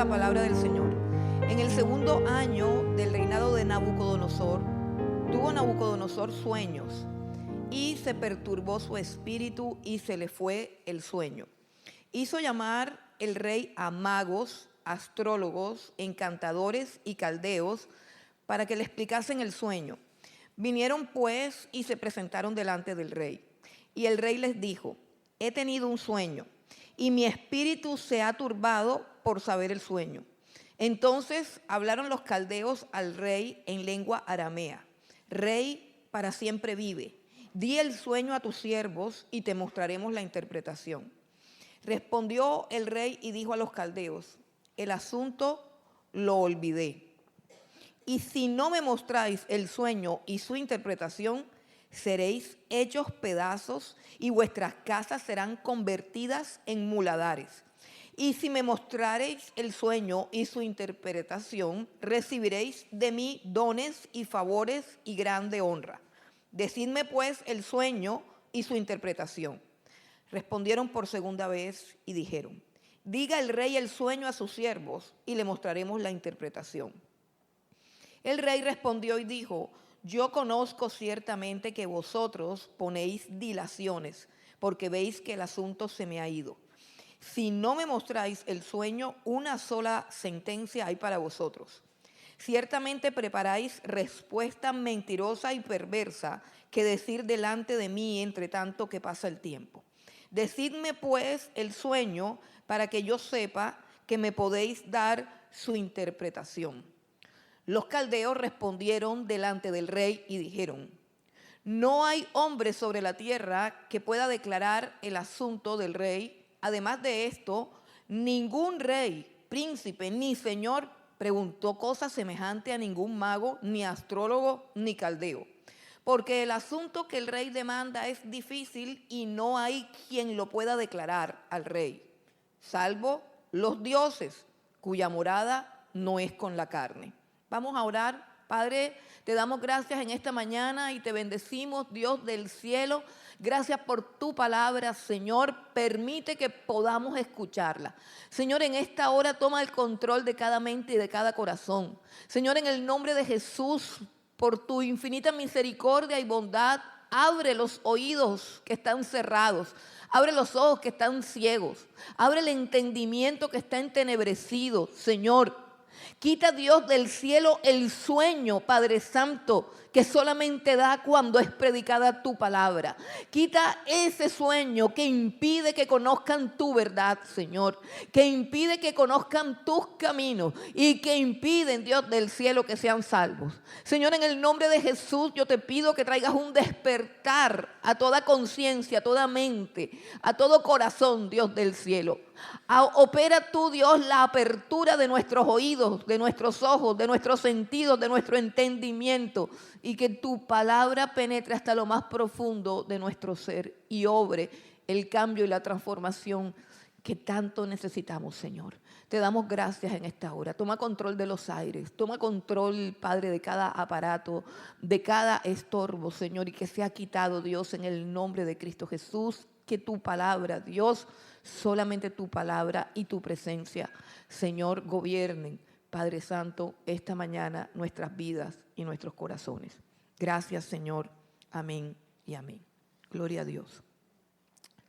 la palabra del Señor. En el segundo año del reinado de Nabucodonosor, tuvo Nabucodonosor sueños y se perturbó su espíritu y se le fue el sueño. Hizo llamar el rey a magos, astrólogos, encantadores y caldeos para que le explicasen el sueño. Vinieron pues y se presentaron delante del rey. Y el rey les dijo: he tenido un sueño y mi espíritu se ha turbado por saber el sueño. Entonces hablaron los caldeos al rey en lengua aramea: Rey, para siempre vive. Di el sueño a tus siervos y te mostraremos la interpretación. Respondió el rey y dijo a los caldeos: el asunto lo olvidé. Y si no me mostráis el sueño y su interpretación, seréis hechos pedazos y vuestras casas serán convertidas en muladares. Y si me mostrareis el sueño y su interpretación, recibiréis de mí dones y favores y grande honra. Decidme pues el sueño y su interpretación. Respondieron por segunda vez y dijeron: diga el rey el sueño a sus siervos y le mostraremos la interpretación. El rey respondió y dijo: yo conozco ciertamente que vosotros ponéis dilaciones, porque veis que el asunto se me ha ido. Si no me mostráis el sueño, una sola sentencia hay para vosotros. Ciertamente preparáis respuesta mentirosa y perversa que decir delante de mí entre tanto que pasa el tiempo. Decidme pues el sueño para que yo sepa que me podéis dar su interpretación. Los caldeos respondieron delante del rey y dijeron: no hay hombre sobre la tierra que pueda declarar el asunto del rey. Además de esto, ningún rey, príncipe ni señor preguntó cosa semejante a ningún mago, ni astrólogo, ni caldeo. Porque el asunto que el rey demanda es difícil y no hay quien lo pueda declarar al rey, salvo los dioses, cuya morada no es con la carne. Vamos a orar. Padre, te damos gracias en esta mañana y te bendecimos, Dios del cielo. Gracias por tu palabra, Señor. Permite que podamos escucharla. Señor, en esta hora toma el control de cada mente y de cada corazón. Señor, en el nombre de Jesús, por tu infinita misericordia y bondad, abre los oídos que están cerrados. Abre los ojos que están ciegos. Abre el entendimiento que está entenebrecido, Señor. Quita, Dios del cielo, el sueño, Padre Santo, que solamente da cuando es predicada tu palabra. Quita ese sueño que impide que conozcan tu verdad, Señor, que impide que conozcan tus caminos y que impiden, Dios del cielo, que sean salvos. Señor, en el nombre de Jesús, yo te pido que traigas un despertar a toda conciencia, a toda mente, a todo corazón, Dios del cielo. Opera tú, Dios, la apertura de nuestros oídos, de nuestros ojos, de nuestros sentidos, de nuestro entendimiento, y que tu palabra penetre hasta lo más profundo de nuestro ser y obre el cambio y la transformación que tanto necesitamos, Señor. Te damos gracias en esta hora. Toma control de los aires, toma control, Padre, de cada aparato, de cada estorbo, Señor, y que sea quitado, Dios, en el nombre de Cristo Jesús. Que tu palabra, Dios, solamente tu palabra y tu presencia, Señor, gobiernen, Padre Santo, esta mañana nuestras vidas y nuestros corazones. Gracias, Señor. Amén y amén. Gloria a Dios.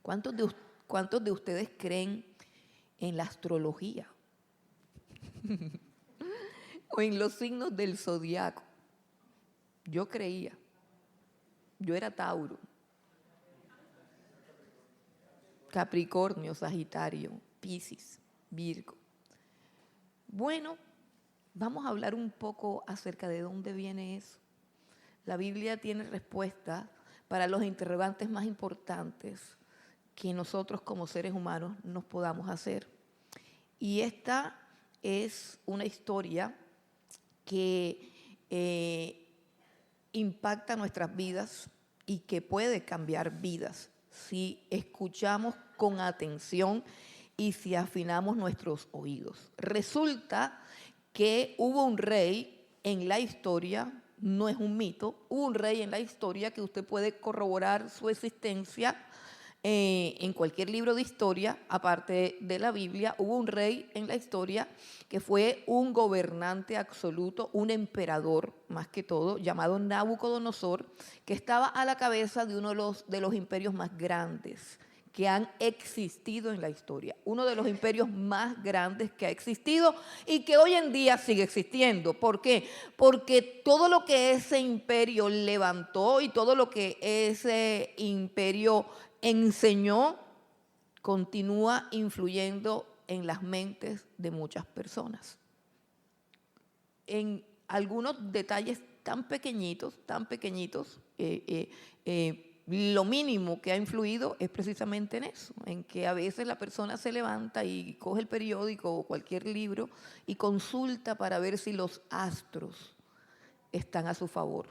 ¿Cuántos de ustedes creen en la astrología? ¿O en los signos del zodiaco? Yo creía. Yo era Tauro, Capricornio, Sagitario, Piscis, Virgo. Bueno, vamos a hablar un poco acerca de dónde viene eso. La Biblia tiene respuesta para los interrogantes más importantes que nosotros como seres humanos nos podamos hacer. Y esta es una historia que impacta nuestras vidas y que puede cambiar vidas si escuchamos con atención y si afinamos nuestros oídos. Resulta que hubo un rey en la historia, no es un mito, hubo un rey en la historia que usted puede corroborar su existencia En cualquier libro de historia, aparte de la Biblia, hubo un rey en la historia que fue un gobernante absoluto, un emperador más que todo, llamado Nabucodonosor, que estaba a la cabeza de uno de los imperios más grandes que han existido en la historia, uno de los imperios más grandes que ha existido y que hoy en día sigue existiendo. ¿Por qué? Porque todo lo que ese imperio levantó y todo lo que ese imperio enseñó continúa influyendo en las mentes de muchas personas. En algunos detalles tan pequeñitos, lo mínimo que ha influido es precisamente en eso, en que a veces la persona se levanta y coge el periódico o cualquier libro y consulta para ver si los astros están a su favor,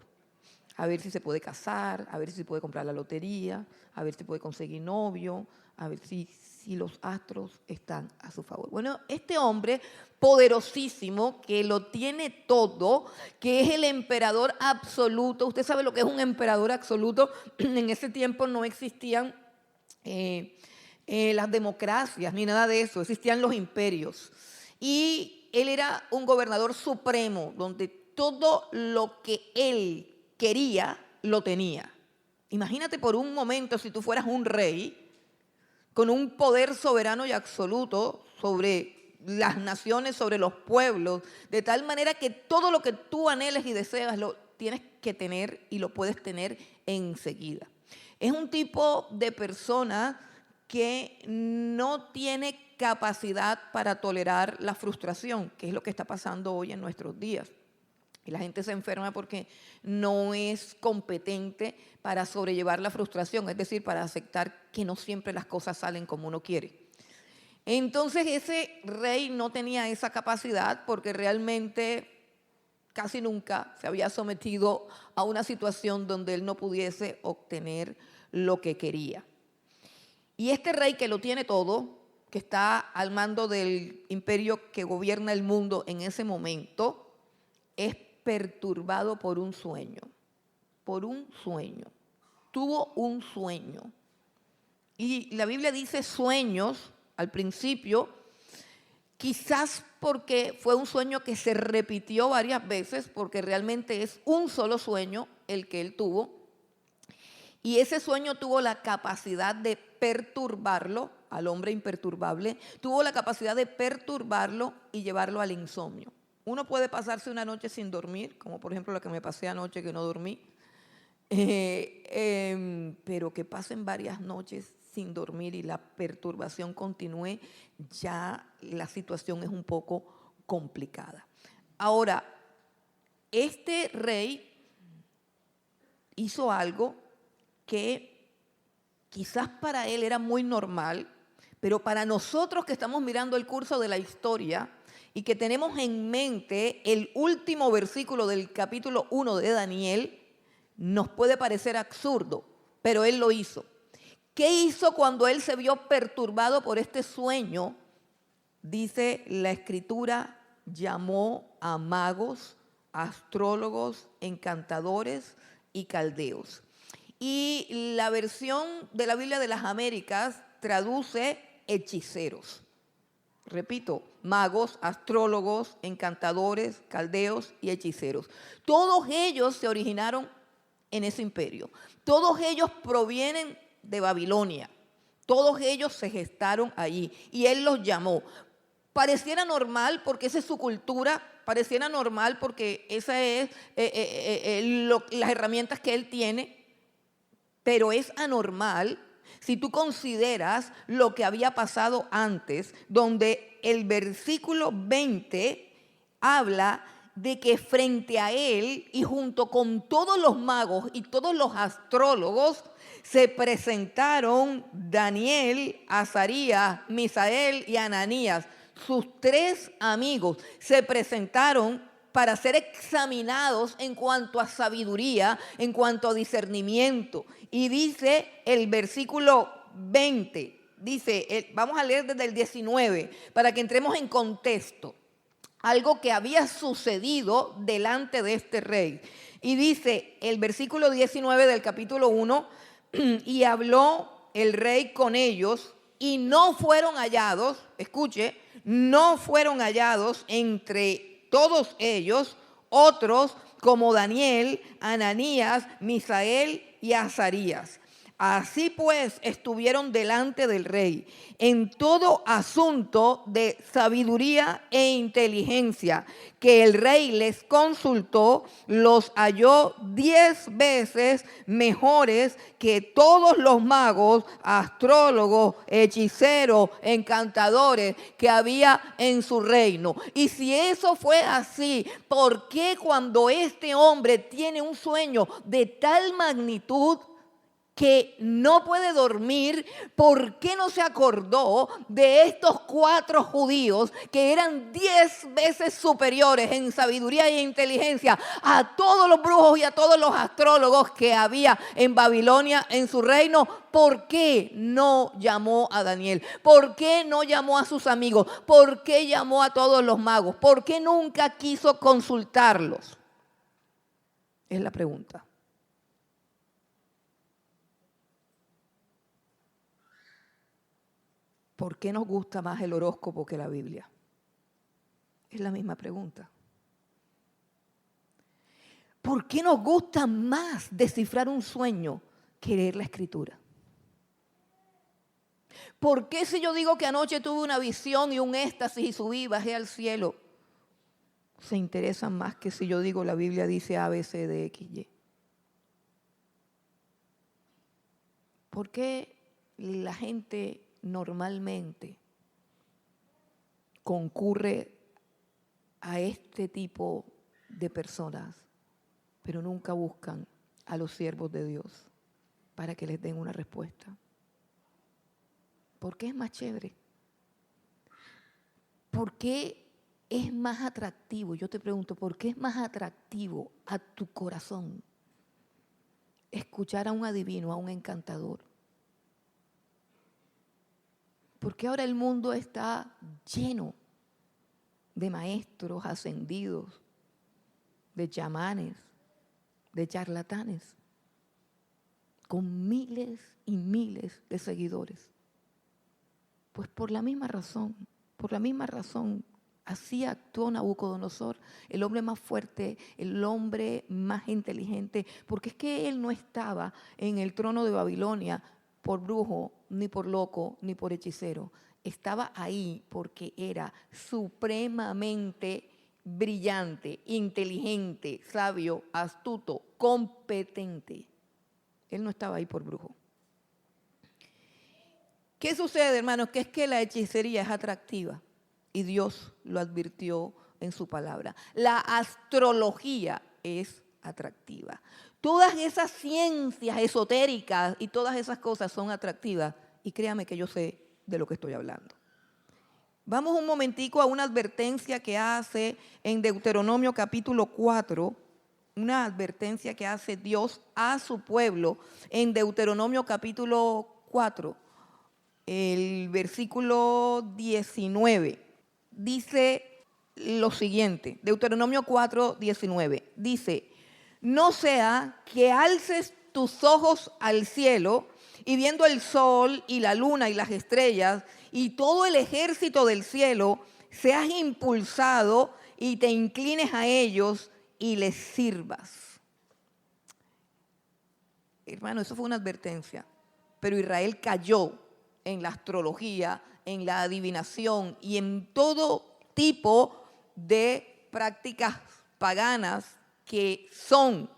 a ver si se puede casar, a ver si se puede comprar la lotería, a ver si puede conseguir novio, a ver si los astros están a su favor. Bueno, este hombre poderosísimo que lo tiene todo, que es el emperador absoluto. Usted sabe lo que es un emperador absoluto. En ese tiempo no existían las democracias ni nada de eso, existían los imperios. Y él era un gobernador supremo, donde todo lo que él quería, lo tenía. Imagínate por un momento si tú fueras un rey con un poder soberano y absoluto sobre las naciones, sobre los pueblos, de tal manera que todo lo que tú anheles y deseas lo tienes que tener y lo puedes tener enseguida. Es un tipo de persona que no tiene capacidad para tolerar la frustración, que es lo que está pasando hoy en nuestros días. Y la gente se enferma porque no es competente para sobrellevar la frustración, es decir, para aceptar que no siempre las cosas salen como uno quiere. Entonces ese rey no tenía esa capacidad porque realmente casi nunca se había sometido a una situación donde él no pudiese obtener lo que quería. Y este rey que lo tiene todo, que está al mando del imperio que gobierna el mundo en ese momento, es perturbado por un sueño, tuvo un sueño. Y la Biblia dice sueños al principio, quizás porque fue un sueño que se repitió varias veces, porque realmente es un solo sueño el que él tuvo. Y ese sueño tuvo la capacidad de perturbarlo, al hombre imperturbable, tuvo la capacidad de perturbarlo y llevarlo al insomnio. Uno puede pasarse una noche sin dormir, como por ejemplo la que me pasé anoche que no dormí, pero que pasen varias noches sin dormir y la perturbación continúe, ya la situación es un poco complicada. Ahora, este rey hizo algo que quizás para él era muy normal, pero para nosotros que estamos mirando el curso de la historia y que tenemos en mente el último versículo del capítulo 1 de Daniel, nos puede parecer absurdo, pero él lo hizo. ¿Qué hizo cuando él se vio perturbado por este sueño? Dice la Escritura, llamó a magos, astrólogos, encantadores y caldeos. Y la versión de la Biblia de las Américas traduce hechiceros. Repito, magos, astrólogos, encantadores, caldeos y hechiceros. Todos ellos se originaron en ese imperio. Todos ellos provienen de Babilonia. Todos ellos se gestaron allí y él los llamó. Pareciera normal porque esa es su cultura, pareciera normal porque esas es las herramientas que él tiene, pero es anormal si tú consideras lo que había pasado antes, donde el versículo 20 habla de que frente a él y junto con todos los magos y todos los astrólogos se presentaron Daniel, Azarías, Misael y Ananías. Sus tres amigos se presentaron para ser examinados en cuanto a sabiduría, en cuanto a discernimiento. Y dice el versículo 20, vamos a leer desde el 19 para que entremos en contexto. Algo que había sucedido delante de este rey. Y dice el versículo 19 del capítulo 1, y habló el rey con ellos y no fueron hallados, escuche, no fueron hallados entre todos ellos otros como Daniel, Ananías, Misael y Azarías. Así pues estuvieron delante del rey en todo asunto de sabiduría e inteligencia que el rey les consultó, los halló 10 veces mejores que todos los magos, astrólogos, hechiceros, encantadores que había en su reino. Y si eso fue así, ¿por qué cuando este hombre tiene un sueño de tal magnitud que no puede dormir, por qué no se acordó de estos 4 judíos que eran 10 veces superiores en sabiduría e inteligencia a todos los brujos y a todos los astrólogos que había en Babilonia en su reino? ¿Por qué no llamó a Daniel? ¿Por qué no llamó a sus amigos? ¿Por qué llamó a todos los magos? ¿Por qué nunca quiso consultarlos? Es la pregunta. ¿Por qué nos gusta más el horóscopo que la Biblia? Es la misma pregunta. ¿Por qué nos gusta más descifrar un sueño que leer la Escritura? ¿Por qué si yo digo que anoche tuve una visión y un éxtasis y subí y bajé al cielo, se interesan más que si yo digo la Biblia dice A, B, C, D, X, Y? ¿Por qué la gente normalmente concurre a este tipo de personas, pero nunca buscan a los siervos de Dios para que les den una respuesta? ¿Por qué es más chévere? ¿Por qué es más atractivo? Yo te pregunto, ¿por qué es más atractivo a tu corazón escuchar a un adivino, a un encantador? Porque ahora el mundo está lleno de maestros ascendidos, de chamanes, de charlatanes, con miles y miles de seguidores. Pues por la misma razón, así actuó Nabucodonosor, el hombre más fuerte, el hombre más inteligente, porque es que él no estaba en el trono de Babilonia por brujo, ni por loco, ni por hechicero. Estaba ahí porque era supremamente brillante, inteligente, sabio, astuto, competente. Él no estaba ahí por brujo. ¿Qué sucede, hermanos? Que es que la hechicería es atractiva y Dios lo advirtió en su palabra. La astrología es atractiva. Todas esas ciencias esotéricas y todas esas cosas son atractivas. Y créame que yo sé de lo que estoy hablando. Vamos un momentico a una advertencia que hace en Deuteronomio capítulo 4. Una advertencia que hace Dios a su pueblo en Deuteronomio capítulo 4. El versículo 19. Dice lo siguiente. Deuteronomio 4, 19. Dice: no sea que alces tus ojos al cielo y viendo el sol y la luna y las estrellas y todo el ejército del cielo, seas impulsado y te inclines a ellos y les sirvas. Hermano, eso fue una advertencia. Pero Israel cayó en la astrología, en la adivinación y en todo tipo de prácticas paganas que son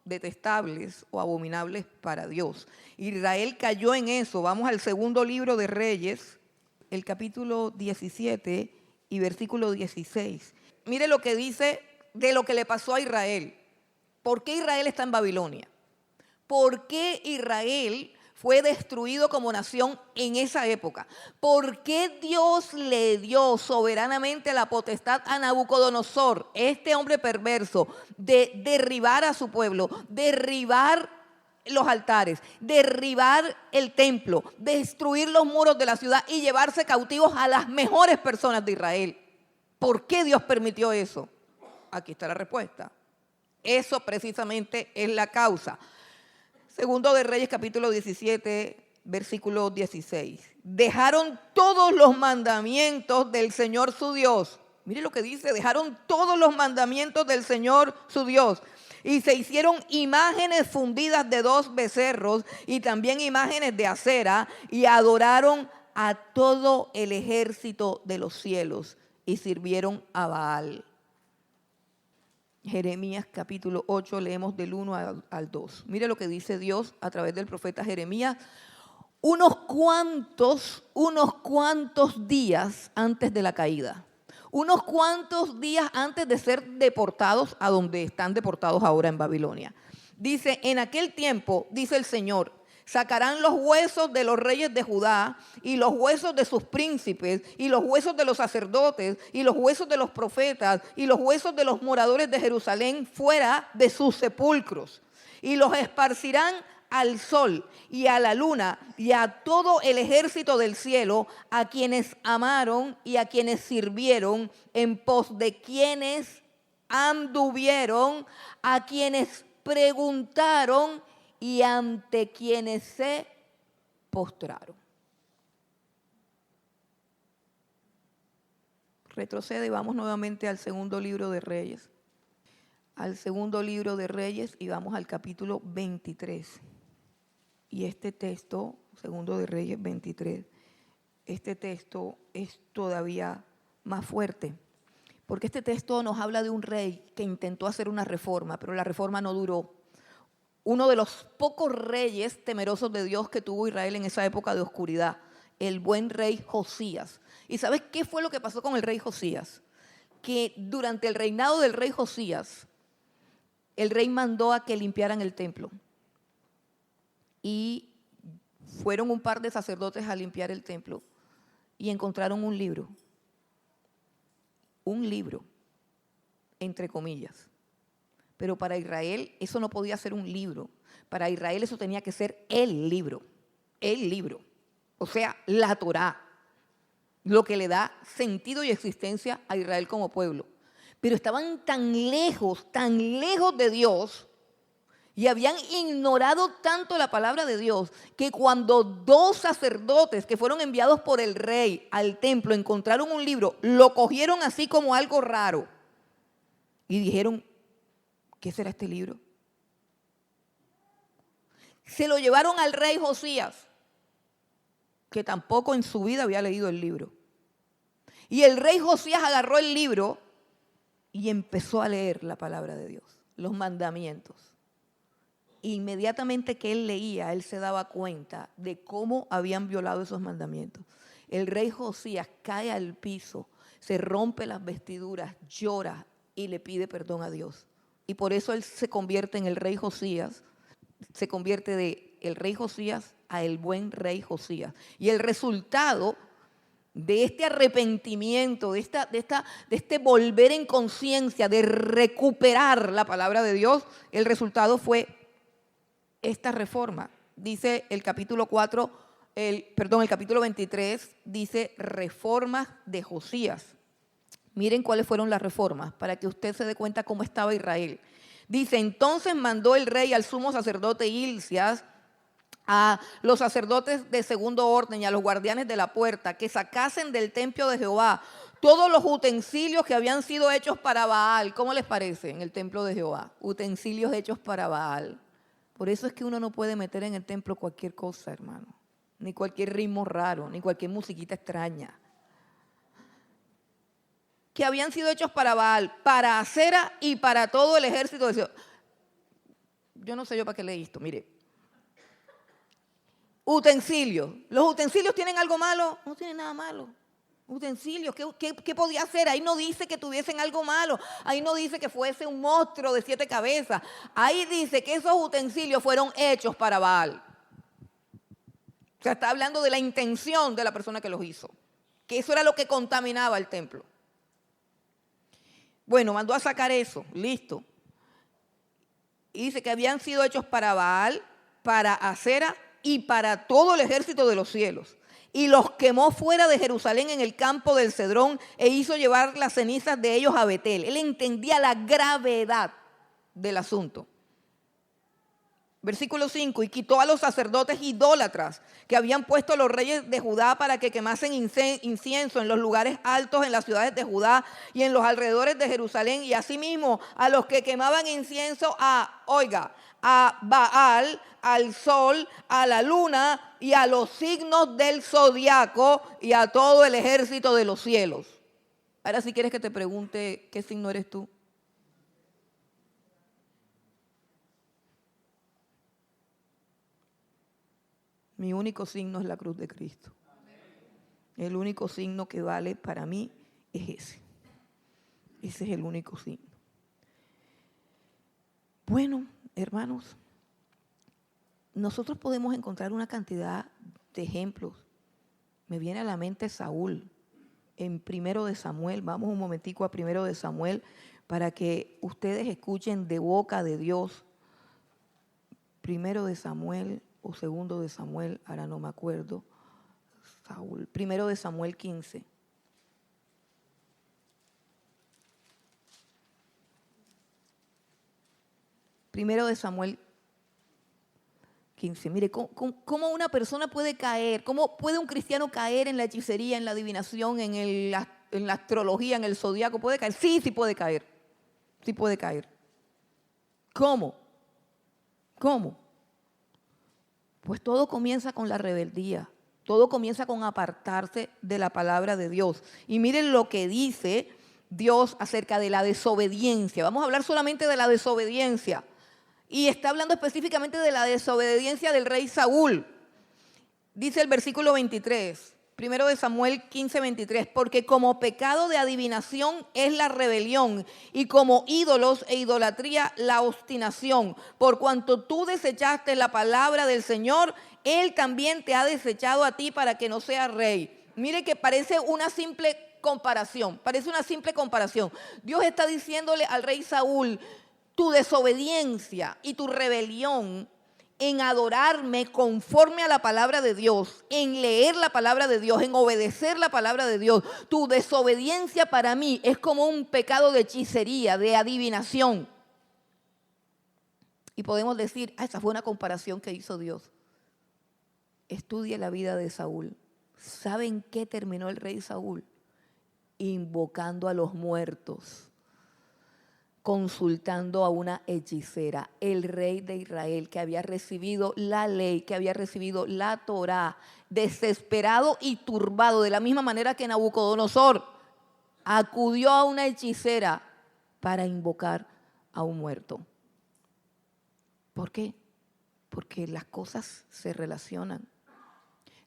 detestables o abominables para Dios. Israel cayó en eso. Vamos al segundo libro de Reyes, el capítulo 17 y versículo 16. Mire lo que dice de lo que le pasó a Israel. ¿Por qué Israel está en Babilonia? ¿Por qué Israel fue destruido como nación en esa época? ¿Por qué Dios le dio soberanamente la potestad a Nabucodonosor, este hombre perverso, de derribar a su pueblo, derribar los altares, derribar el templo, destruir los muros de la ciudad y llevarse cautivos a las mejores personas de Israel? ¿Por qué Dios permitió eso? Aquí está la respuesta. Eso precisamente es la causa. Segundo de Reyes, capítulo 17, versículo 16. Dejaron todos los mandamientos del Señor su Dios. Mire lo que dice, dejaron todos los mandamientos del Señor su Dios. Y se hicieron imágenes fundidas de 2 becerros y también imágenes de acera y adoraron a todo el ejército de los cielos y sirvieron a Baal. Jeremías capítulo 8, leemos del 1 al 2. Mire lo que dice Dios a través del profeta Jeremías. Unos cuantos días antes de la caída. Unos cuantos días antes de ser deportados a donde están deportados ahora en Babilonia. Dice, en aquel tiempo, dice el Señor, sacarán los huesos de los reyes de Judá y los huesos de sus príncipes y los huesos de los sacerdotes y los huesos de los profetas y los huesos de los moradores de Jerusalén fuera de sus sepulcros y los esparcirán al sol y a la luna y a todo el ejército del cielo, a quienes amaron y a quienes sirvieron, en pos de quienes anduvieron, a quienes preguntaron y ante quienes se postraron. Retrocede y vamos nuevamente al segundo libro de Reyes. Al segundo libro de Reyes y vamos al capítulo 23. Y este texto, segundo de Reyes 23, este texto es todavía más fuerte. Porque este texto nos habla de un rey que intentó hacer una reforma, pero la reforma no duró. Uno de los pocos reyes temerosos de Dios que tuvo Israel en esa época de oscuridad, el buen rey Josías. ¿Y sabes qué fue lo que pasó con el rey Josías? Que durante el reinado del rey Josías, el rey mandó a que limpiaran el templo. Y fueron un par de sacerdotes a limpiar el templo y encontraron un libro, entre comillas. Pero para Israel eso no podía ser un libro. Para Israel eso tenía que ser el libro. O sea, la Torá, lo que le da sentido y existencia a Israel como pueblo. Pero estaban tan lejos de Dios y habían ignorado tanto la palabra de Dios que cuando 2 sacerdotes que fueron enviados por el rey al templo encontraron un libro, lo cogieron así como algo raro y dijeron, ¿qué será este libro? Se lo llevaron al rey Josías, que tampoco en su vida había leído el libro. Y el rey Josías agarró el libro y empezó a leer la palabra de Dios, los mandamientos. Inmediatamente que él leía, él se daba cuenta de cómo habían violado esos mandamientos. El rey Josías cae al piso, se rompe las vestiduras, llora y le pide perdón a Dios. Y por eso él se convierte en el rey Josías, se convierte de el rey Josías a el buen rey Josías. Y el resultado de este arrepentimiento, de este volver en conciencia, de recuperar la palabra de Dios, el resultado fue esta reforma. Dice el capítulo 23, dice reformas de Josías. Miren cuáles fueron las reformas, para que usted se dé cuenta cómo estaba Israel. Dice, entonces mandó el rey al sumo sacerdote Hilcías, a los sacerdotes de segundo orden y a los guardianes de la puerta, que sacasen del templo de Jehová todos los utensilios que habían sido hechos para Baal. ¿Cómo les parece en el templo de Jehová? Utensilios hechos para Baal. Por eso es que uno no puede meter en el templo cualquier cosa, hermano. Ni cualquier ritmo raro, ni cualquier musiquita extraña. Que habían sido hechos para Baal, para Acera y para todo el ejército de Jehová. Yo no sé yo para qué leí esto, mire. Utensilios. ¿Los utensilios tienen algo malo? No tienen nada malo. Utensilios, ¿qué podía hacer? Ahí no dice que tuviesen algo malo. Ahí no dice que fuese un monstruo de 7 cabezas. Ahí dice que esos utensilios fueron hechos para Baal. O sea, está hablando de la intención de la persona que los hizo. Que eso era lo que contaminaba el templo. Bueno, mandó a sacar eso, listo. Y dice que habían sido hechos para Baal, para Acera y para todo el ejército de los cielos. Y los quemó fuera de Jerusalén en el campo del Cedrón e hizo llevar las cenizas de ellos a Betel. Él entendía la gravedad del asunto. Versículo 5, y quitó a los sacerdotes idólatras que habían puesto los reyes de Judá para que quemasen incienso en los lugares altos en las ciudades de Judá y en los alrededores de Jerusalén, y asimismo a los que quemaban incienso a Baal, al sol, a la luna y a los signos del zodiaco y a todo el ejército de los cielos. Ahora, si quieres que te pregunte, ¿qué signo eres tú? Mi único signo es la cruz de Cristo. El único signo que vale para mí es ese. Ese es el único signo. Bueno, hermanos, nosotros podemos encontrar una cantidad de ejemplos. Me viene a la mente Saúl en 1 de Samuel. Vamos un momentico a 1 de Samuel para que ustedes escuchen de boca de Dios. 1 de Samuel o 2 de Samuel, ahora no me acuerdo. Saúl, 1 de Samuel 15. Primero de Samuel 15. Mire, ¿cómo una persona puede caer? ¿Cómo puede un cristiano caer en la hechicería, en la adivinación, en la astrología, en el zodiaco? ¿Puede caer? Sí puede caer. Sí puede caer. ¿Cómo? Pues todo comienza con la rebeldía. Todo comienza con apartarse de la palabra de Dios. Y miren lo que dice Dios acerca de la desobediencia. Vamos a hablar solamente de la desobediencia. Y está hablando específicamente de la desobediencia del rey Saúl. Dice el versículo 23, 1 de Samuel 15, 23, porque como pecado de adivinación es la rebelión, y como ídolos e idolatría la obstinación. Por cuanto tú desechaste la palabra del Señor, Él también te ha desechado a ti para que no seas rey. Mire que parece una simple comparación, Dios está diciéndole al rey Saúl, tu desobediencia y tu rebelión en adorarme conforme a la palabra de Dios, en leer la palabra de Dios, en obedecer la palabra de Dios, tu desobediencia para mí es como un pecado de hechicería, de adivinación. Y podemos decir, esa fue una comparación que hizo Dios. Estudie la vida de Saúl. ¿Saben qué terminó el rey Saúl? Invocando a los muertos, consultando a una hechicera, el rey de Israel que había recibido la ley, que había recibido la Torá, desesperado y turbado, de la misma manera que Nabucodonosor acudió a una hechicera para invocar a un muerto. ¿Por qué? Porque las cosas se relacionan.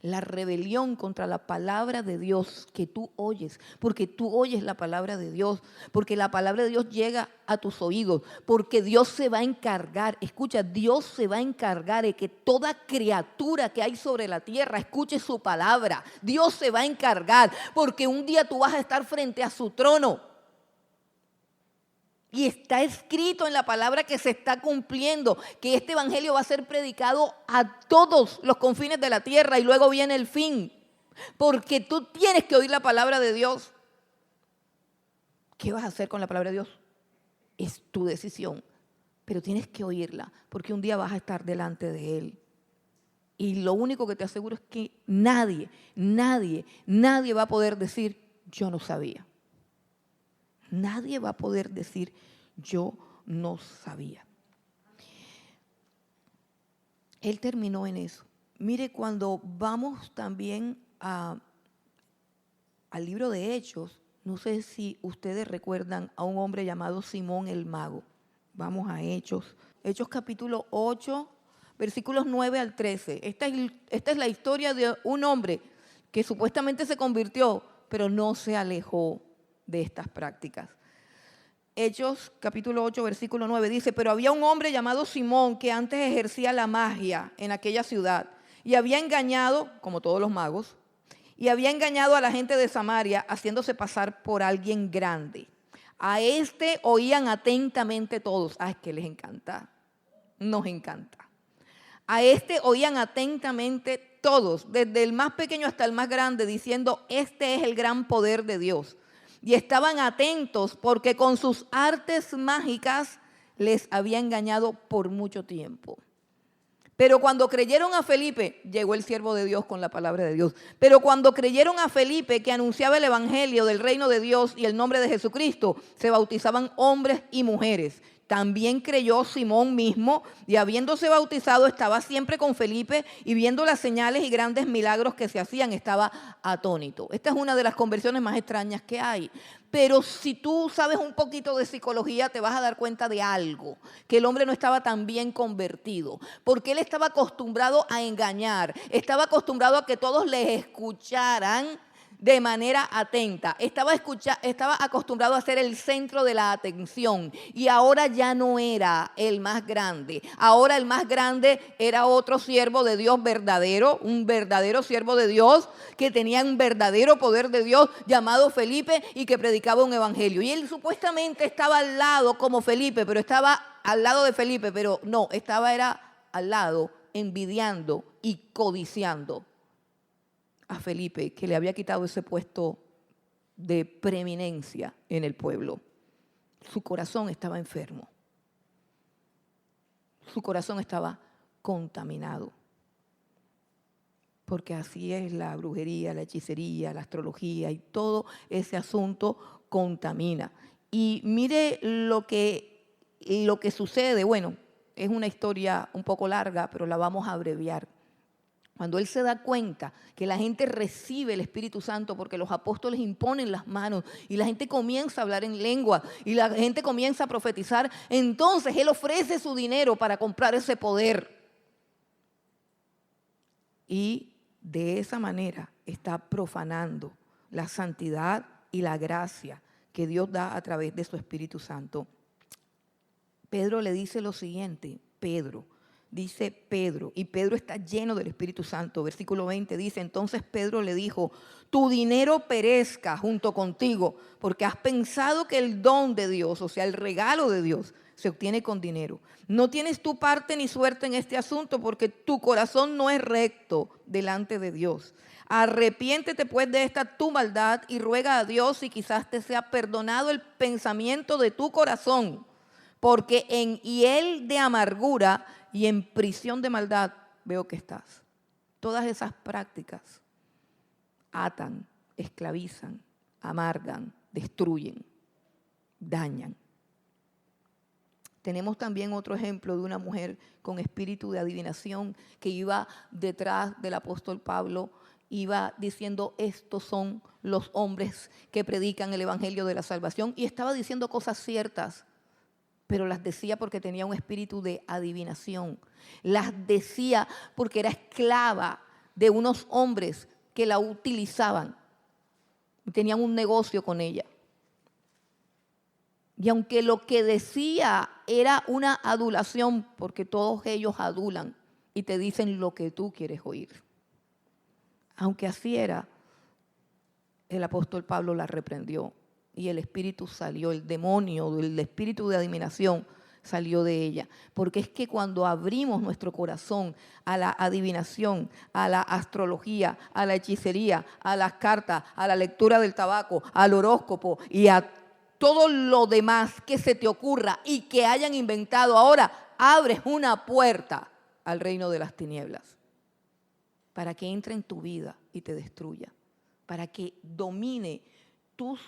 La rebelión contra la palabra de Dios que tú oyes, porque tú oyes la palabra de Dios, porque la palabra de Dios llega a tus oídos, porque Dios se va a encargar, escucha, Dios se va a encargar de que toda criatura que hay sobre la tierra escuche su palabra. Dios se va a encargar, porque un día tú vas a estar frente a su trono. Y está escrito en la palabra que se está cumpliendo, que este evangelio va a ser predicado a todos los confines de la tierra y luego viene el fin. Porque tú tienes que oír la palabra de Dios. ¿Qué vas a hacer con la palabra de Dios? Es tu decisión, pero tienes que oírla porque un día vas a estar delante de Él. Y lo único que te aseguro es que nadie va a poder decir, yo no sabía. Nadie va a poder decir, yo no sabía. Él terminó en eso. Mire, cuando vamos también al libro de Hechos, no sé si ustedes recuerdan a un hombre llamado Simón el Mago. Vamos a Hechos. Hechos capítulo 8, versículos 9 al 13. Esta es la historia de un hombre que supuestamente se convirtió, pero no se alejó de estas prácticas. Hechos capítulo 8 versículo 9 dice, pero había un hombre llamado Simón que antes ejercía la magia en aquella ciudad y había engañado, como todos los magos, y había engañado a la gente de Samaria haciéndose pasar por alguien grande. A este oían atentamente todos. Es que les encanta, nos encanta. A este oían atentamente todos, desde el más pequeño hasta el más grande, diciendo, este es el gran poder de Dios. Y estaban atentos porque con sus artes mágicas les había engañado por mucho tiempo. Pero cuando creyeron a Felipe, llegó el siervo de Dios con la palabra de Dios. Pero cuando creyeron a Felipe, que anunciaba el evangelio del reino de Dios y el nombre de Jesucristo, se bautizaban hombres y mujeres. También creyó Simón mismo, y habiéndose bautizado estaba siempre con Felipe, y viendo las señales y grandes milagros que se hacían, estaba atónito. Esta es una de las conversiones más extrañas que hay. Pero si tú sabes un poquito de psicología, te vas a dar cuenta de algo, que el hombre no estaba tan bien convertido, porque él estaba acostumbrado a engañar, estaba acostumbrado a que todos le escucharan de manera atenta, estaba acostumbrado a ser el centro de la atención, y ahora ya no era el más grande. Ahora el más grande era otro siervo de Dios verdadero, un verdadero siervo de Dios que tenía un verdadero poder de Dios llamado Felipe y que predicaba un evangelio. Y él supuestamente estaba al lado como Felipe, pero estaba al lado de Felipe, pero no, era al lado envidiando y codiciando a Felipe, que le había quitado ese puesto de preeminencia en el pueblo. Su corazón estaba enfermo. Su corazón estaba contaminado. Porque así es la brujería, la hechicería, la astrología, y todo ese asunto contamina. Y mire lo que sucede. Bueno, es una historia un poco larga, pero la vamos a abreviar. Cuando él se da cuenta que la gente recibe el Espíritu Santo porque los apóstoles imponen las manos y la gente comienza a hablar en lengua y la gente comienza a profetizar, entonces él ofrece su dinero para comprar ese poder. Y de esa manera está profanando la santidad y la gracia que Dios da a través de su Espíritu Santo. Pedro le dice lo siguiente, Dice Pedro, y Pedro está lleno del Espíritu Santo. Versículo 20 dice, entonces Pedro le dijo, tu dinero perezca junto contigo, porque has pensado que el don de Dios, o sea, el regalo de Dios, se obtiene con dinero. No tienes tu parte ni suerte en este asunto, porque tu corazón no es recto delante de Dios. Arrepiéntete pues de esta tu maldad y ruega a Dios y quizás te sea perdonado el pensamiento de tu corazón, porque en hiel de amargura y en prisión de maldad veo que estás. Todas esas prácticas atan, esclavizan, amargan, destruyen, dañan. Tenemos también otro ejemplo de una mujer con espíritu de adivinación que iba detrás del apóstol Pablo, iba diciendo, estos son los hombres que predican el evangelio de la salvación, y estaba diciendo cosas ciertas, pero las decía porque tenía un espíritu de adivinación. Las decía porque era esclava de unos hombres que la utilizaban. Tenían un negocio con ella. Y aunque lo que decía era una adulación, porque todos ellos adulan y te dicen lo que tú quieres oír. Aunque así era, el apóstol Pablo la reprendió. Y el espíritu salió, el demonio, el espíritu de adivinación salió de ella. Porque es que cuando abrimos nuestro corazón a la adivinación, a la astrología, a la hechicería, a las cartas, a la lectura del tabaco, al horóscopo y a todo lo demás que se te ocurra y que hayan inventado, ahora abres una puerta al reino de las tinieblas para que entre en tu vida y te destruya, para que domine tus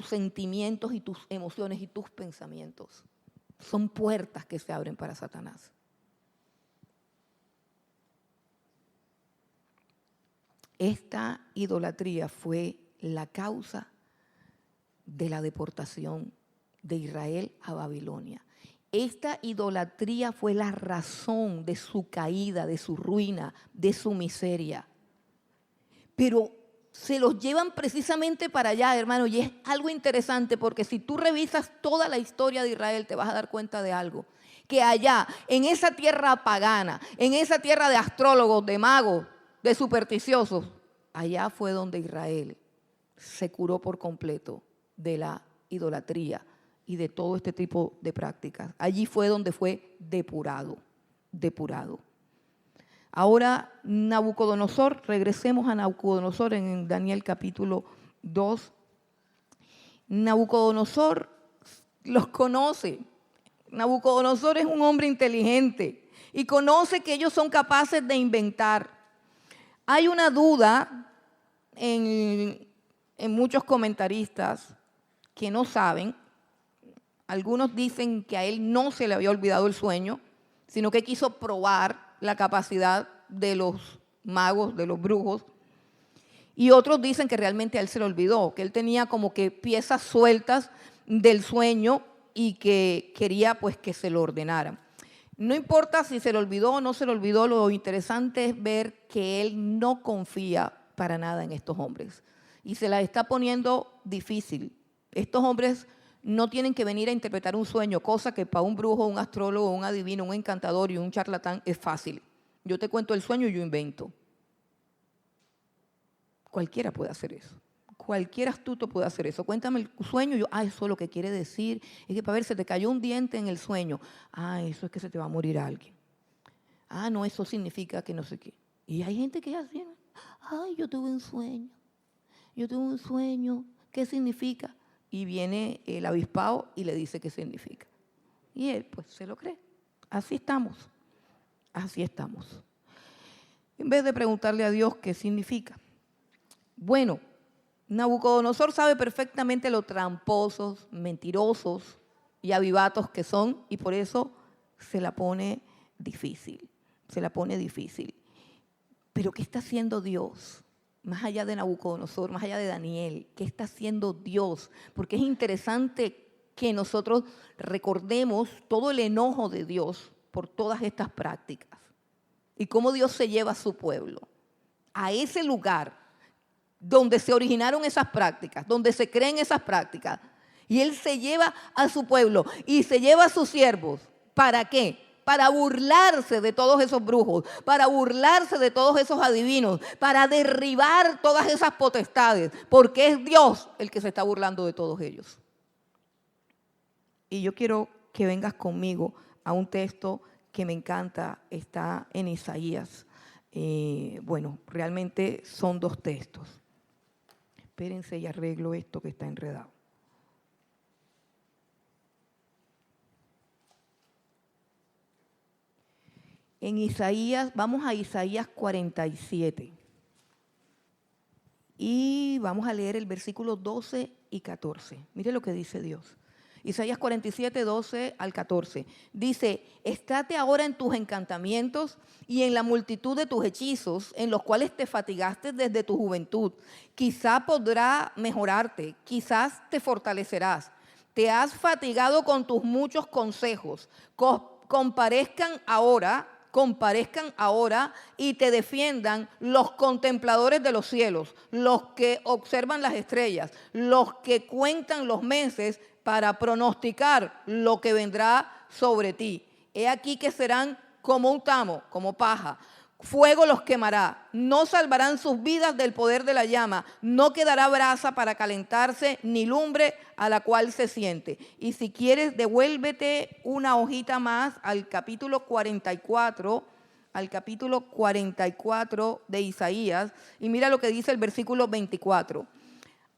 sentimientos y tus emociones y tus pensamientos. Son puertas que se abren para Satanás. Esta idolatría fue la causa de la deportación de Israel a Babilonia. Esta idolatría fue la razón de su caída, de su ruina, de su miseria. Pero se los llevan precisamente para allá, hermano, y es algo interesante porque si tú revisas toda la historia de Israel te vas a dar cuenta de algo, que allá, en esa tierra pagana, en esa tierra de astrólogos, de magos, de supersticiosos, allá fue donde Israel se curó por completo de la idolatría y de todo este tipo de prácticas. Allí fue donde fue depurado. Ahora Nabucodonosor, regresemos a Nabucodonosor en Daniel capítulo 2. Nabucodonosor los conoce. Nabucodonosor es un hombre inteligente y conoce que ellos son capaces de inventar. Hay una duda en muchos comentaristas que no saben. Algunos dicen que a él no se le había olvidado el sueño, sino que quiso probar la capacidad de los magos, de los brujos. Y otros dicen que realmente a él se le olvidó, que él tenía como que piezas sueltas del sueño y que quería pues que se lo ordenaran. No importa si se le olvidó o no se le olvidó, lo interesante es ver que él no confía para nada en estos hombres. Y se la está poniendo difícil. Estos hombres no tienen que venir a interpretar un sueño, cosa que para un brujo, un astrólogo, un adivino, un encantador y un charlatán es fácil. Yo te cuento el sueño y yo invento. Cualquiera puede hacer eso. Cualquier astuto puede hacer eso. Cuéntame el sueño y yo, eso es lo que quiere decir. Es que para ver, se te cayó un diente en el sueño. Eso es que se te va a morir alguien. No, eso significa que no sé qué. Y hay gente que hace, yo tuve un sueño. Yo tuve un sueño. ¿Qué significa? Y viene el avispado y le dice qué significa. Y él pues se lo cree. Así estamos. Así estamos. En vez de preguntarle a Dios qué significa. Bueno, Nabucodonosor sabe perfectamente lo tramposos, mentirosos y avivatos que son, y por eso se la pone difícil. Se la pone difícil. Pero ¿qué está haciendo Dios? Más allá de Nabucodonosor, más allá de Daniel, ¿qué está haciendo Dios? Porque es interesante que nosotros recordemos todo el enojo de Dios por todas estas prácticas y cómo Dios se lleva a su pueblo a ese lugar donde se originaron esas prácticas, donde se creen esas prácticas. Y Él se lleva a su pueblo y se lleva a sus siervos. ¿Para qué? Para burlarse de todos esos brujos, para burlarse de todos esos adivinos, para derribar todas esas potestades, porque es Dios el que se está burlando de todos ellos. Y yo quiero que vengas conmigo a un texto que me encanta, está en Isaías. Realmente son dos textos. Espérense y arreglo esto que está enredado. En Isaías, vamos a Isaías 47. Y vamos a leer el versículo 12 y 14. Mire lo que dice Dios. Isaías 47, 12 al 14. Dice, estate ahora en tus encantamientos y en la multitud de tus hechizos, en los cuales te fatigaste desde tu juventud. Quizá podrá mejorarte, quizás te fortalecerás. Te has fatigado con tus muchos consejos. Comparezcan ahora y te defiendan los contempladores de los cielos, los que observan las estrellas, los que cuentan los meses para pronosticar lo que vendrá sobre ti. He aquí que serán como un tamo, como paja. Fuego los quemará, no salvarán sus vidas del poder de la llama, no quedará brasa para calentarse, ni lumbre a la cual se siente. Y si quieres, devuélvete una hojita más al capítulo 44, de Isaías, y mira lo que dice el versículo 24.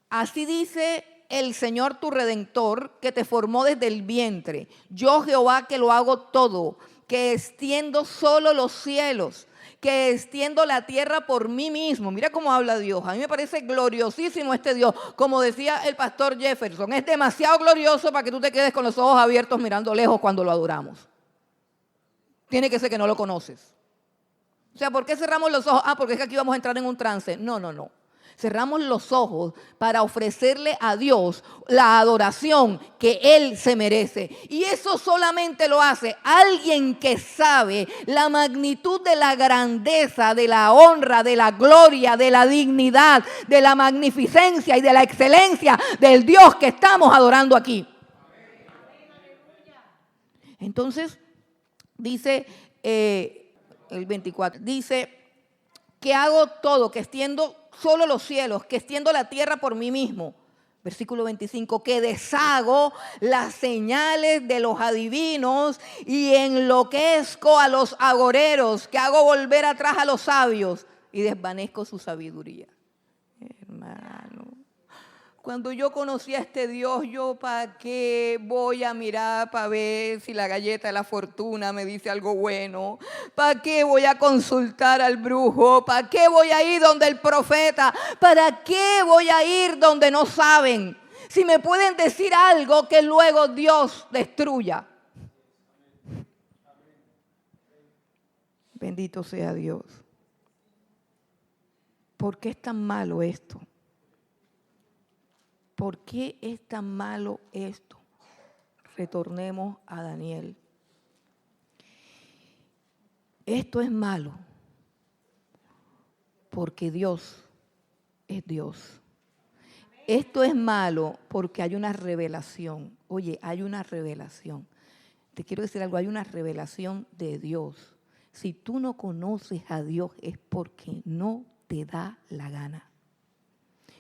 Así dice el Señor tu Redentor, que te formó desde el vientre. Yo, Jehová, que lo hago todo, que extiendo solo los cielos, que extiendo la tierra por mí mismo. Mira cómo habla Dios. A mí me parece gloriosísimo este Dios. Como decía el pastor Jefferson, es demasiado glorioso para que tú te quedes con los ojos abiertos mirando lejos cuando lo adoramos. Tiene que ser que no lo conoces. O sea, ¿por qué cerramos los ojos? Porque es que aquí vamos a entrar en un trance. No. Cerramos los ojos para ofrecerle a Dios la adoración que Él se merece. Y eso solamente lo hace alguien que sabe la magnitud de la grandeza, de la honra, de la gloria, de la dignidad, de la magnificencia y de la excelencia del Dios que estamos adorando aquí. Entonces, dice el 24, dice que hago todo, que extiendo solo los cielos, que extiendo la tierra por mí mismo. Versículo 25, que deshago las señales de los adivinos y enloquezco a los agoreros, que hago volver atrás a los sabios y desvanezco su sabiduría. Hermano, Cuando yo conocí a este Dios, yo ¿para qué voy a mirar para ver si la galleta de la fortuna me dice algo bueno? ¿Para qué voy a consultar al brujo? ¿Para qué voy a ir donde el profeta? ¿Para qué voy a ir donde no saben? Si me pueden decir algo que luego Dios destruya. Bendito sea Dios. ¿Por qué es tan malo esto? ¿Por qué es tan malo esto? Retornemos a Daniel. Esto es malo porque Dios es Dios. Esto es malo porque hay una revelación. Oye, hay una revelación. Te quiero decir algo, hay una revelación de Dios. Si tú no conoces a Dios es porque no te da la gana.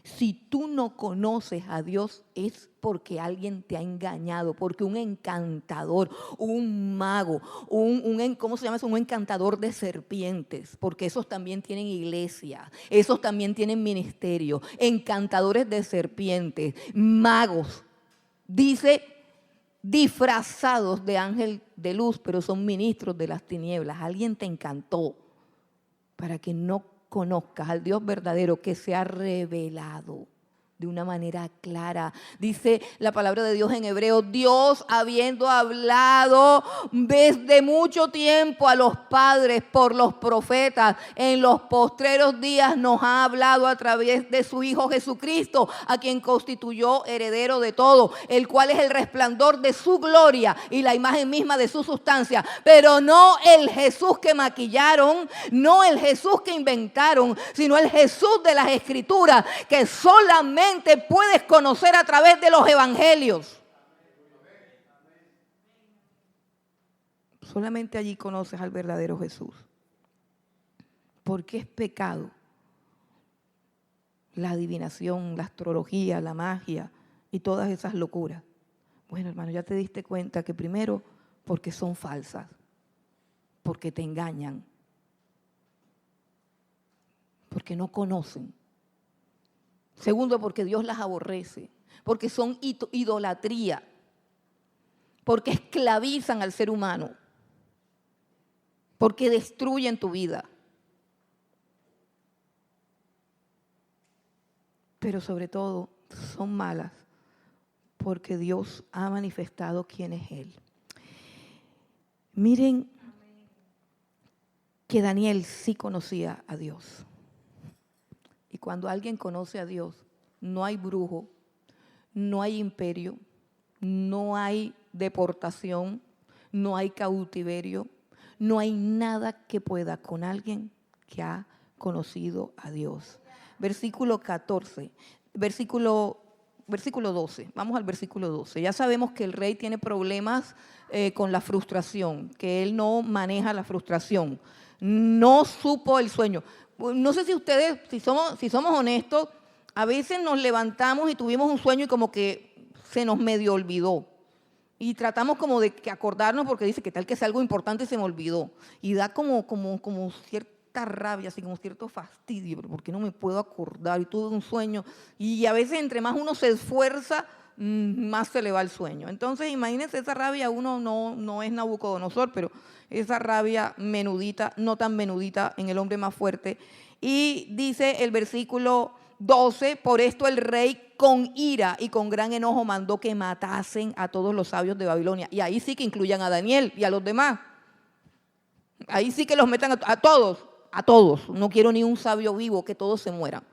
Si tú no conoces a Dios es porque alguien te ha engañado, porque un encantador, un mago, ¿cómo se llama eso? Un encantador de serpientes, porque esos también tienen iglesia, esos también tienen ministerio, encantadores de serpientes, magos, dice disfrazados de ángel de luz, pero son ministros de las tinieblas. Alguien te encantó para que no conozcas al Dios verdadero que se ha revelado de una manera clara. Dice la palabra de Dios en Hebreo, Dios habiendo hablado desde mucho tiempo a los padres por los profetas, en los postreros días nos ha hablado a través de su Hijo Jesucristo, a quien constituyó heredero de todo, el cual es el resplandor de su gloria y la imagen misma de su sustancia, pero no el Jesús que maquillaron, no el Jesús que inventaron, sino el Jesús de las Escrituras, que solamente puedes conocer a través de los evangelios. Solamente allí conoces al verdadero Jesús. Porque es pecado la adivinación, la astrología, la magia y todas esas locuras. Bueno, hermano, ya te diste cuenta que primero, porque son falsas, porque te engañan, porque no conocen. Segundo, porque Dios las aborrece, porque son idolatría, porque esclavizan al ser humano, porque destruyen tu vida. Pero sobre todo son malas porque Dios ha manifestado quién es Él. Miren que Daniel sí conocía a Dios. Y cuando alguien conoce a Dios, no hay brujo, no hay imperio, no hay deportación, no hay cautiverio, no hay nada que pueda con alguien que ha conocido a Dios. Versículo 14, versículo 12, vamos al versículo 12. Ya sabemos que el rey tiene problemas con la frustración, que él no maneja la frustración, no supo el sueño. No sé si ustedes, si somos honestos, a veces nos levantamos y tuvimos un sueño y como que se nos medio olvidó. Y tratamos como de acordarnos porque dice que tal que sea algo importante y se me olvidó. Y da como cierta rabia, así como cierto fastidio, pero ¿por qué no me puedo acordar? Y tuve un sueño. Y a veces entre más uno se esfuerza, más se le va el sueño. Entonces imagínense esa rabia, uno no es Nabucodonosor, pero esa rabia menudita, no tan menudita en el hombre más fuerte. Y dice el versículo 12, por esto el rey con ira y con gran enojo mandó que matasen a todos los sabios de Babilonia. Y ahí sí que incluyan a Daniel y a los demás. Ahí sí que los metan a todos. No quiero ni un sabio vivo, que todos se mueran.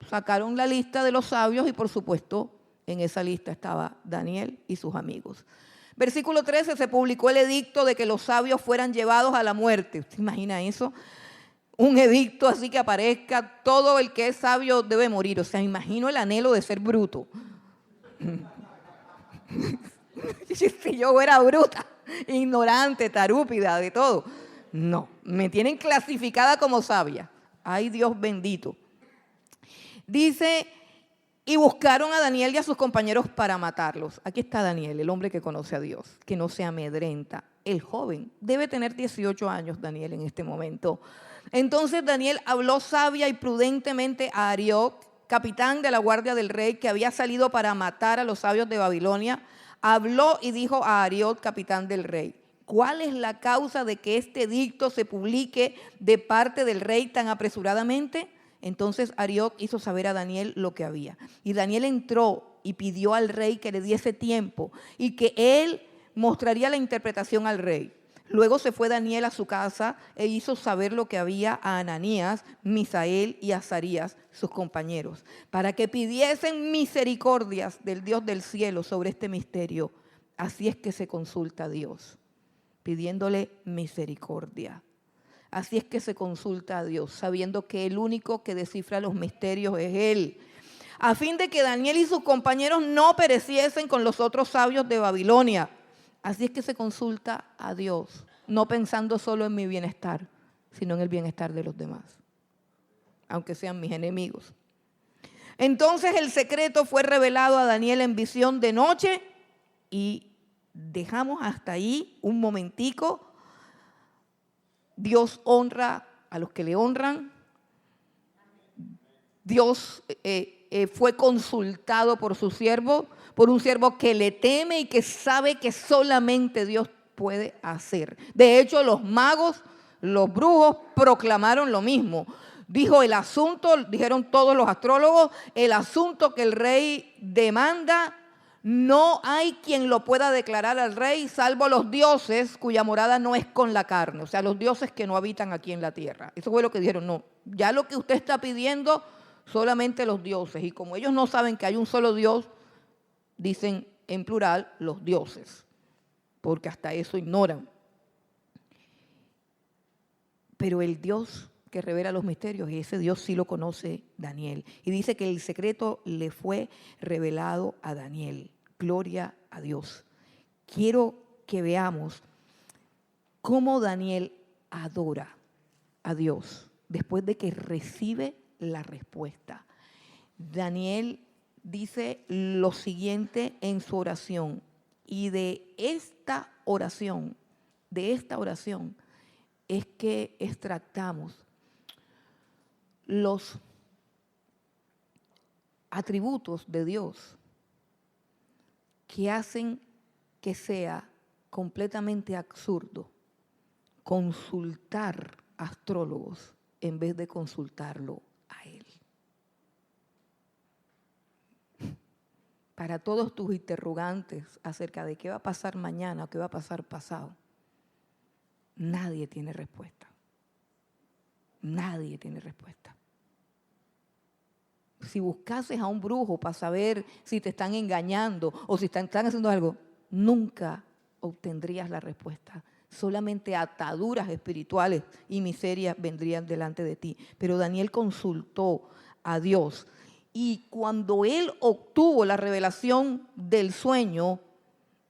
Sacaron la lista de los sabios y por supuesto en esa lista estaba Daniel y sus amigos. Versículo 13, se publicó el edicto de que los sabios fueran llevados a la muerte. ¿Usted imagina eso? Un edicto así que aparezca, todo el que es sabio debe morir. O sea, imagino el anhelo de ser bruto. Si yo era bruta, ignorante, tarúpida, de todo. No, me tienen clasificada como sabia. Ay, Dios bendito. Dice, y buscaron a Daniel y a sus compañeros para matarlos. Aquí está Daniel, el hombre que conoce a Dios, que no se amedrenta. El joven debe tener 18 años, Daniel, en este momento. Entonces Daniel habló sabia y prudentemente a Arioc, capitán de la guardia del rey, que había salido para matar a los sabios de Babilonia, habló y dijo a Arioc, capitán del rey: ¿cuál es la causa de que este edicto se publique de parte del rey tan apresuradamente? Entonces Arioc hizo saber a Daniel lo que había. Y Daniel entró y pidió al rey que le diese tiempo y que él mostraría la interpretación al rey. Luego se fue Daniel a su casa e hizo saber lo que había a Ananías, Misael y Azarías, sus compañeros, para que pidiesen misericordias del Dios del cielo sobre este misterio. Así es que se consulta a Dios, pidiéndole misericordia. Así es que se consulta a Dios, sabiendo que el único que descifra los misterios es Él, a fin de que Daniel y sus compañeros no pereciesen con los otros sabios de Babilonia. Así es que se consulta a Dios, no pensando solo en mi bienestar, sino en el bienestar de los demás, aunque sean mis enemigos. Entonces el secreto fue revelado a Daniel en visión de noche, y dejamos hasta ahí un momentico. Dios honra a los que le honran. Dios fue consultado por su siervo, por un siervo que le teme y que sabe que solamente Dios puede hacer. De hecho, los magos, los brujos proclamaron lo mismo. Dijeron todos los astrólogos, el asunto que el rey demanda, no hay quien lo pueda declarar al rey, salvo los dioses cuya morada no es con la carne, o sea, los dioses que no habitan aquí en la tierra. Eso fue lo que dijeron: no, ya lo que usted está pidiendo, solamente los dioses. Y como ellos no saben que hay un solo Dios, dicen en plural los dioses, porque hasta eso ignoran. Pero el Dios que revela los misterios, y ese Dios sí lo conoce Daniel. Y dice que el secreto le fue revelado a Daniel. Gloria a Dios. Quiero que veamos cómo Daniel adora a Dios después de que recibe la respuesta. Daniel dice lo siguiente en su oración, y de esta oración es que extractamos los atributos de Dios que hacen que sea completamente absurdo consultar astrólogos en vez de consultarlo a Él. Para todos tus interrogantes acerca de qué va a pasar mañana o qué va a pasar pasado, nadie tiene respuesta. Nadie tiene respuesta. Si buscases a un brujo para saber si te están engañando o si están haciendo algo, nunca obtendrías la respuesta. Solamente ataduras espirituales y miserias vendrían delante de ti. Pero Daniel consultó a Dios, y cuando él obtuvo la revelación del sueño,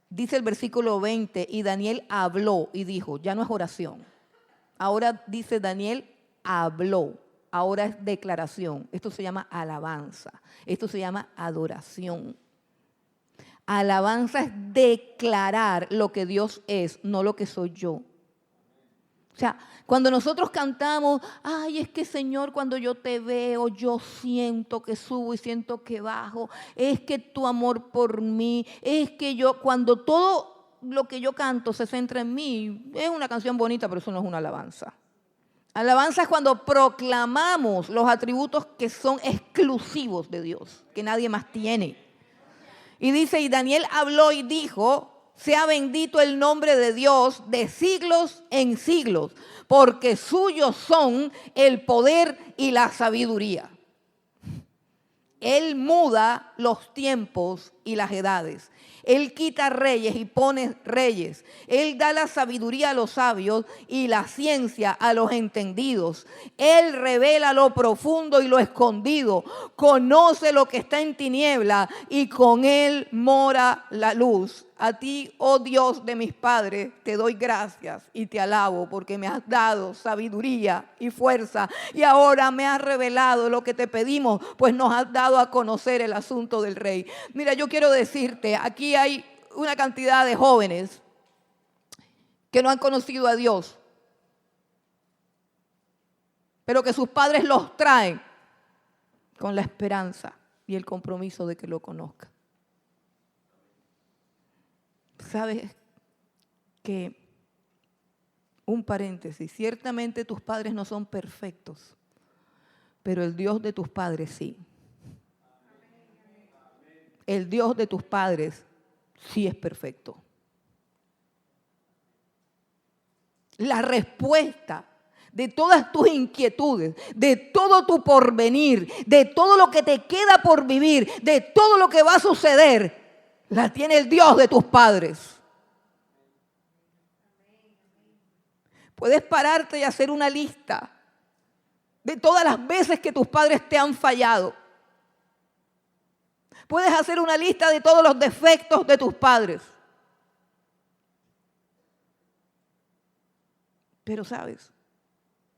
dice el versículo 20, y Daniel habló y dijo, ya no es oración. Ahora dice Daniel habló. Ahora es declaración. Esto se llama alabanza. Esto se llama adoración. Alabanza es declarar lo que Dios es, no lo que soy yo. O sea, cuando nosotros cantamos, ay, es que Señor, cuando yo te veo, yo siento que subo y siento que bajo. Es que tu amor por mí, es que cuando todo lo que yo canto se centra en mí, es una canción bonita, pero eso no es una alabanza. Alabanza es cuando proclamamos los atributos que son exclusivos de Dios, que nadie más tiene. Y dice, y Daniel habló y dijo, sea bendito el nombre de Dios de siglos en siglos, porque suyos son el poder y la sabiduría. Él muda los tiempos y las edades. Él quita reyes y pone reyes. Él da la sabiduría a los sabios y la ciencia a los entendidos. Él revela lo profundo y lo escondido. Conoce lo que está en tiniebla y con él mora la luz. A ti, oh Dios de mis padres, te doy gracias y te alabo porque me has dado sabiduría y fuerza. Y ahora me has revelado lo que te pedimos, pues nos has dado a conocer el asunto del rey. Mira, yo quiero decirte, aquí hay una cantidad de jóvenes que no han conocido a Dios, pero que sus padres los traen con la esperanza y el compromiso de que lo conozca. ¿Sabes que, un paréntesis, ciertamente tus padres no son perfectos, pero el Dios de tus padres sí? El Dios de tus padres sí es perfecto. La respuesta de todas tus inquietudes, de todo tu porvenir, de todo lo que te queda por vivir, de todo lo que va a suceder, la tiene el Dios de tus padres. Puedes pararte y hacer una lista de todas las veces que tus padres te han fallado. Puedes hacer una lista de todos los defectos de tus padres. Pero sabes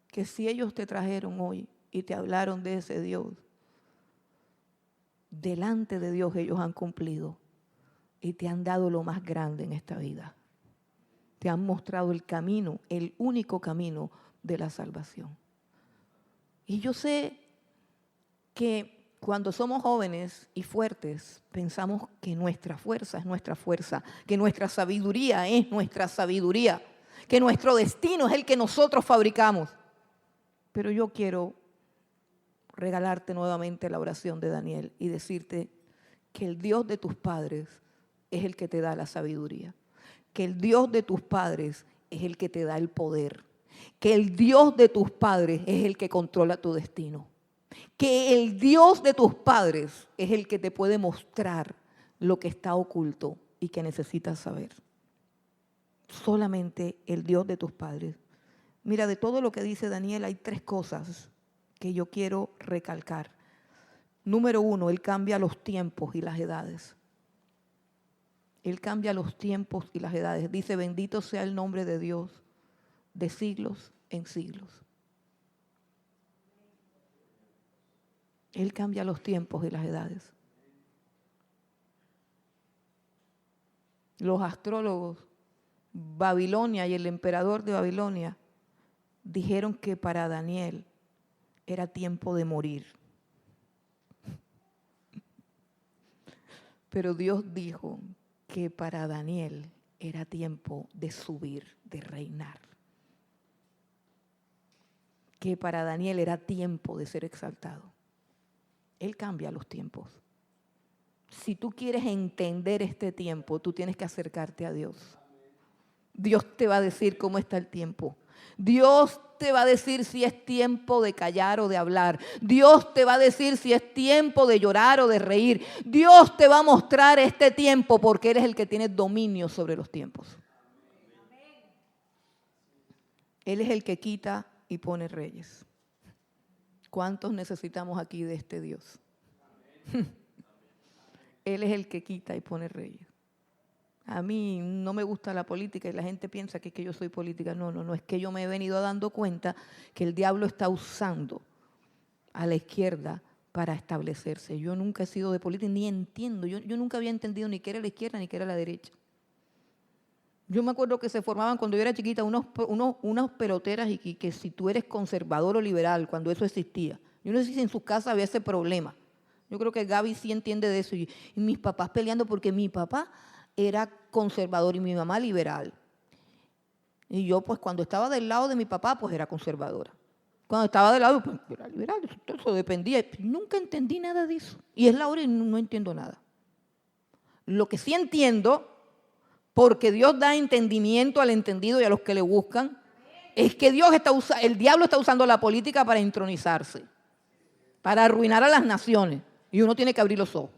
que si ellos te trajeron hoy y te hablaron de ese Dios, delante de Dios ellos han cumplido y te han dado lo más grande en esta vida. Te han mostrado el camino, el único camino de la salvación. Y yo sé que cuando somos jóvenes y fuertes, pensamos que nuestra fuerza es nuestra fuerza, que nuestra sabiduría es nuestra sabiduría, que nuestro destino es el que nosotros fabricamos. Pero yo quiero regalarte nuevamente la oración de Daniel y decirte que el Dios de tus padres es el que te da la sabiduría, que el Dios de tus padres es el que te da el poder, que el Dios de tus padres es el que controla tu destino, que el Dios de tus padres es el que te puede mostrar lo que está oculto y que necesitas saber. Solamente el Dios de tus padres. Mira, de todo lo que dice Daniel hay 3 cosas que yo quiero recalcar. Número 1, Él cambia los tiempos y las edades. Él cambia los tiempos y las edades. Dice, bendito sea el nombre de Dios de siglos en siglos. Él cambia los tiempos y las edades. Los astrólogos, Babilonia y el emperador de Babilonia dijeron que para Daniel era tiempo de morir. Pero Dios dijo que para Daniel era tiempo de subir, de reinar. Que para Daniel era tiempo de ser exaltado. Él cambia los tiempos. Si tú quieres entender este tiempo, tú tienes que acercarte a Dios. Dios te va a decir cómo está el tiempo. Dios te va a decir si es tiempo de callar o de hablar. Dios te va a decir si es tiempo de llorar o de reír. Dios te va a mostrar este tiempo porque eres el que tiene dominio sobre los tiempos. Él es el que quita y pone reyes. ¿Cuántos necesitamos aquí de este Dios? Él es el que quita y pone reyes. A mí no me gusta la política y la gente piensa que es que yo soy política. No, es que yo me he venido dando cuenta que el diablo está usando a la izquierda para establecerse. Yo nunca he sido de política, ni entiendo. Yo nunca había entendido ni qué era la izquierda ni qué era la derecha. Yo me acuerdo que se formaban cuando yo era chiquita unas peloteras y que si tú eres conservador o liberal, cuando eso existía. Yo no sé si en sus casas había ese problema. Yo creo que Gaby sí entiende de eso. Y mis papás peleando porque mi papá era conservador y mi mamá liberal. Y yo pues cuando estaba del lado de mi papá pues era conservadora. Cuando estaba del lado pues era liberal. Eso dependía. Nunca entendí nada de eso. Y es la hora y no entiendo nada. Lo que sí entiendo, porque Dios da entendimiento al entendido y a los que le buscan, es que el diablo está usando la política para entronizarse, para arruinar a las naciones. Y uno tiene que abrir los ojos.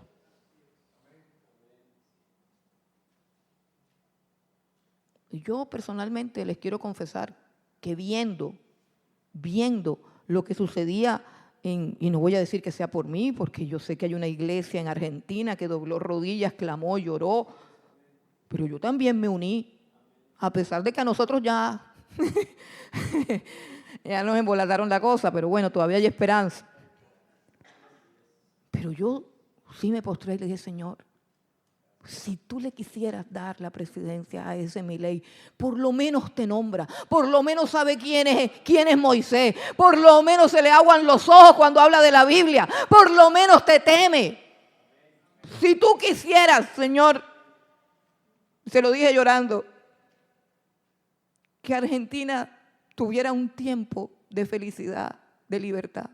Y yo personalmente les quiero confesar que viendo lo que sucedía, y no voy a decir que sea por mí, porque yo sé que hay una iglesia en Argentina que dobló rodillas, clamó, lloró, pero yo también me uní, a pesar de que a nosotros ya nos embolataron la cosa, pero bueno, todavía hay esperanza. Pero yo sí me postré y le dije, Señor, Si tú le quisieras dar la presidencia a ese Milei, por lo menos te nombra, por lo menos sabe quién es Moisés, por lo menos se le aguan los ojos cuando habla de la Biblia, por lo menos te teme. Si tú quisieras, Señor, se lo dije llorando, que Argentina tuviera un tiempo de felicidad, de libertad.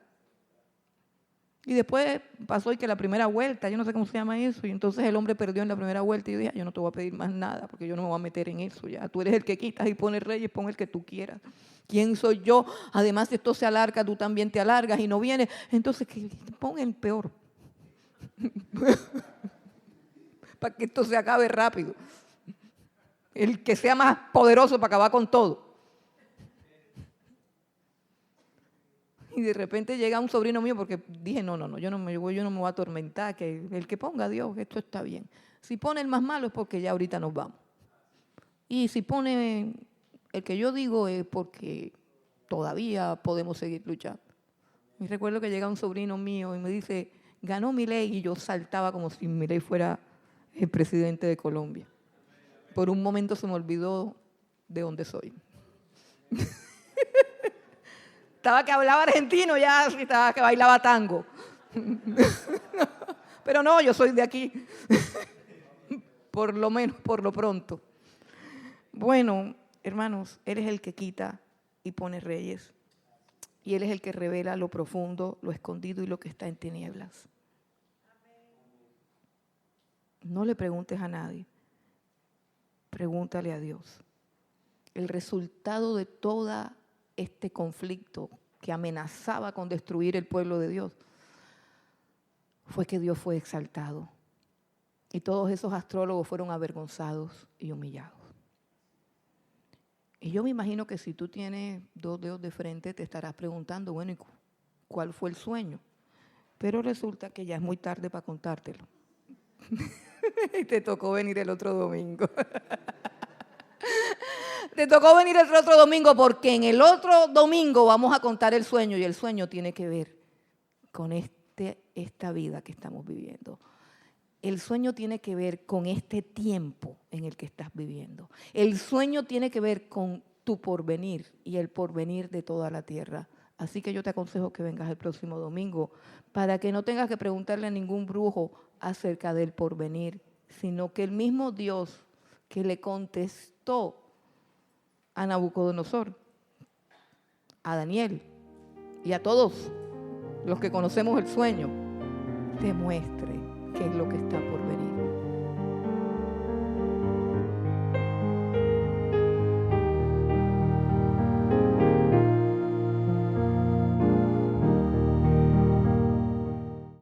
Y después pasó y que la primera vuelta, yo no sé cómo se llama eso, y entonces el hombre perdió en la primera vuelta y yo dije, yo no te voy a pedir más nada, porque yo no me voy a meter en eso ya. Tú eres el que quitas y pones reyes, pon el que tú quieras. ¿Quién soy yo? Además, si esto se alarga, tú también te alargas y no vienes. Entonces, pon el peor. Para que esto se acabe rápido. El que sea más poderoso para acabar con todo. Y de repente llega un sobrino mío porque dije, no, yo no me voy a atormentar, que el que ponga a Dios, esto está bien. Si pone el más malo es porque ya ahorita nos vamos. Y si pone el que yo digo es porque todavía podemos seguir luchando. Y recuerdo que llega un sobrino mío y me dice, ganó Milei, y yo saltaba como si Milei fuera el presidente de Colombia. Por un momento se me olvidó de dónde soy. Estaba que hablaba argentino ya, estaba que bailaba tango. Pero no, yo soy de aquí. Por lo menos, por lo pronto. Bueno, hermanos, Él es el que quita y pone reyes. Y Él es el que revela lo profundo, lo escondido y lo que está en tinieblas. No le preguntes a nadie. Pregúntale a Dios. El resultado de toda este conflicto que amenazaba con destruir el pueblo de Dios fue que Dios fue exaltado y todos esos astrólogos fueron avergonzados y humillados. Y yo me imagino que si tú tienes 2 dedos de frente te estarás preguntando, bueno, ¿y cuál fue el sueño? Pero resulta que ya es muy tarde para contártelo. Y te tocó venir el otro domingo. Te tocó venir el otro domingo porque en el otro domingo vamos a contar el sueño y el sueño tiene que ver con esta vida que estamos viviendo. El sueño tiene que ver con este tiempo en el que estás viviendo. El sueño tiene que ver con tu porvenir y el porvenir de toda la tierra. Así que yo te aconsejo que vengas el próximo domingo para que no tengas que preguntarle a ningún brujo acerca del porvenir, sino que el mismo Dios que le contestó a Nabucodonosor, a Daniel y a todos los que conocemos el sueño, te muestre qué es lo que está por venir.